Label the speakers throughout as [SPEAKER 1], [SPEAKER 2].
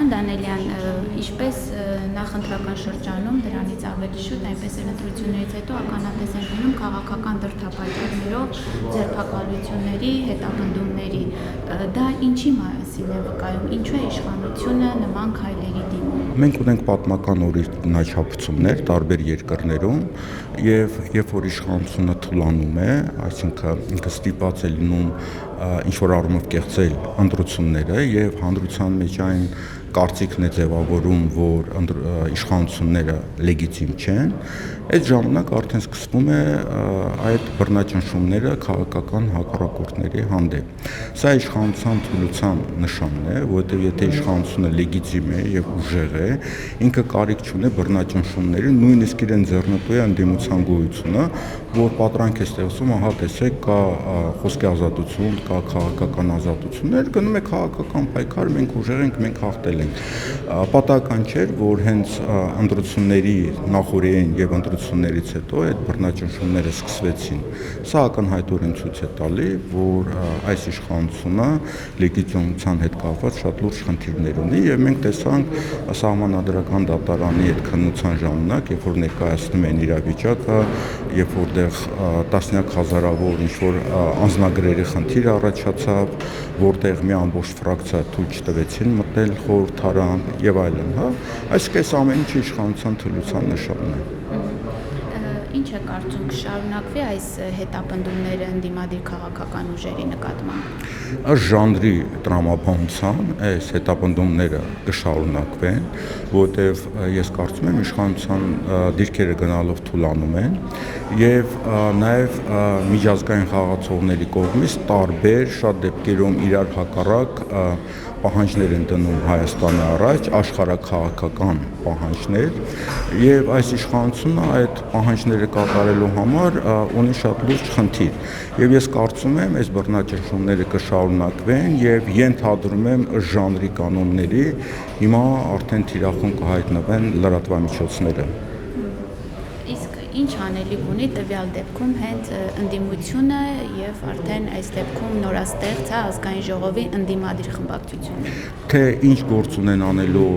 [SPEAKER 1] Պարոն Դանելյան, ինչպես նախընտրական շրջանում դրանից ավելի շուտ, այնպես էլ ընտրություններից հետո ականատես են լինում քաղաքական դրդապատճառներով ձերբակալությունների, հետապնդումների, դա ինչի մասին է վկայում, ինչու է իշխանությունը նման քայլերի դիմում։
[SPEAKER 2] Մենք ունենք պատմական օրինաչափություններ տարբեր երկրներում եւ երբ որ իշխանությունը թուլանում է, այսինքն ինքը ստիպված է լինում ինչ-որ առումով կեղծել ընտրությունները եւ հանրության մեջ այն կարծիքն է ձևավորում, որ իշխանությունները լեգիտիմ չեն, այդ ժամանակ արդեն սկսվում է այդ բռնաճնշումները քաղաքական հակառակորդների հանդեպ։ Սա իշխանության թուլության նշանն է, որովհետև եթե իշխանությունը լեգիտիմ է եւ ուժեղ է, ինքը կարիք չունի բռնաճնշումների, նույնիսկ իրեն ձեռնտու է ընդդիմության գոյությունը, որ պատրանք է ստեղծում, ահա տեսեք, կա խոսքի ազատություն, կա քաղաքական ազատություններ, գնում է քաղաքական պայքար, մենք ուժեղ ենք, մենք հաղթել ենք։ Պատահական չէր, որ հենց ընտրությունների նախօրեին եւ ընտրություններից հետո այդ բռնաճնշումները սկսվեցին։ Սա ակնհայտորեն ցույց է տալի, որ այս իշխանությունը լեգիտիմության հետ կապված շատ լուրջ խնդիրներ ունի եւ մենք տեսանք սահմանադրական դատարանի այդ քննության ժամանակ, երբ որ ներկայացնում են իրավիճակը, երբ որտեղ տասնյակ հազարավոր ինչ-որ անձնագրերի խնդիր առաջացավ, որտեղ մի ամբողջ ֆրակցիա թույլ չտվեցին մտնել խորհրդարան եւ այլն, հա, այսինքն այս ամեն ինչը իշխանության թուլության նշանն է։
[SPEAKER 1] Ինչ է կարծում կշարունակվի այս հետապնդումները ընդդիմադիր քաղաքական ուժերի նկատմամբ։
[SPEAKER 2] Ըստ ժանրի տրամաբանության այս հետապնդումները կշարունակվեն, որտեղ ես կարծում եմ իշխանության դիրքերը գնալով թուլանում են եւ նաեւ միջազգային խաղացողների կողմից տարբեր շատ դեպքերում իրար հակառակ պահանջներ են դնում Հայաստանի առաջ, աշխարհաքաղաքական պահանջներ եւ այս իշխանությունը այդ պահանջները կատարելու համար ունի շատ լուրջ խնդիր եւ ես կարծում եմ այս բռնաճնշումները կշարունակվեն եւ ենթադրում եմ ժանրի կանոնների հիմա արդեն թիրախուն կհայտնվեն լրատվամիջոցները։
[SPEAKER 1] Իսկ ինչ անելիք ունի տվյալ դեպքում հենց ընդդիմությունը եւ արդեն այս դեպքում նորաստեղծ ազգային ժողովի ընդդիմադիր խմբակցությունը։
[SPEAKER 2] Թե ինչ գործ ունեն անելու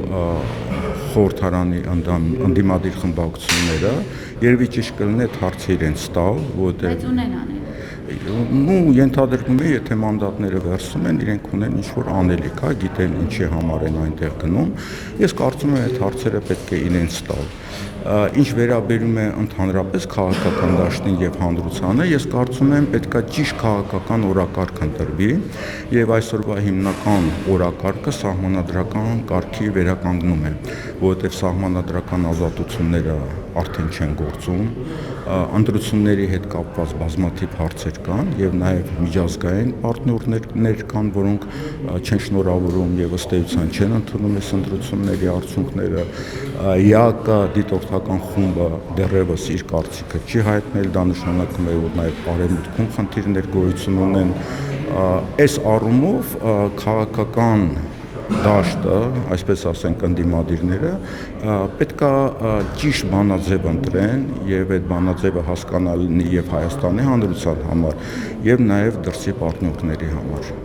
[SPEAKER 2] խորհրդարանի ընդդիմադիր խմբակցությունները, երևի ճիշտ կլինի այդ հարցը իրենց տալ, որտեղ
[SPEAKER 1] Բայց ունեն անելու։
[SPEAKER 2] Ենթադրվում է, եթե մանդատները վերցում են, իրենք ունեն ինչ-որ անելիք, հա, գիտեն ինչի համար են այնտեղ գնում։ Ես կարծում եմ այդ հարցերը պետք է իրենց տալ։ Ինչ վերաբերում է ընդհանրապես քաղաքական դաշտին եւ հանրությանը, ես կարծում եմ պետքա ճիշտ քաղաքական օրակարգ ընտրվի եւ այսօրվա հիմնական օրակարգը սահմանադրական կարգի վերականգնում է, որովհետեւ սահմանադրական ազատությունները արդեն չեն գործում, ընտրությունների հետ կապված բազմաթիվ հարցեր կան եւ նաեւ միջազգային պարտներներ կան, որոնք չեն շնորհավորում եւ ըստ էության չեն ընդունում այս ընտրությունների արդյունքները։ ՀԱԿ դիտորդական խումբը դեռևս իր կարծիքը չի հայտնել, դա նշանակում է, որ նաեւ արևմուտքում խնդիրներ գոյություն ունեն։ Այս առումով քաղաքական դաշտը, այսպես ասենք, ընդդիմադիրները պետքա ճիշտ բանաձև ընտրեն եւ այդ բանաձևը հասկանալի լինի եւ Հայաստանի հանրության համար եւ նաեւ դրսի պարտներների համար։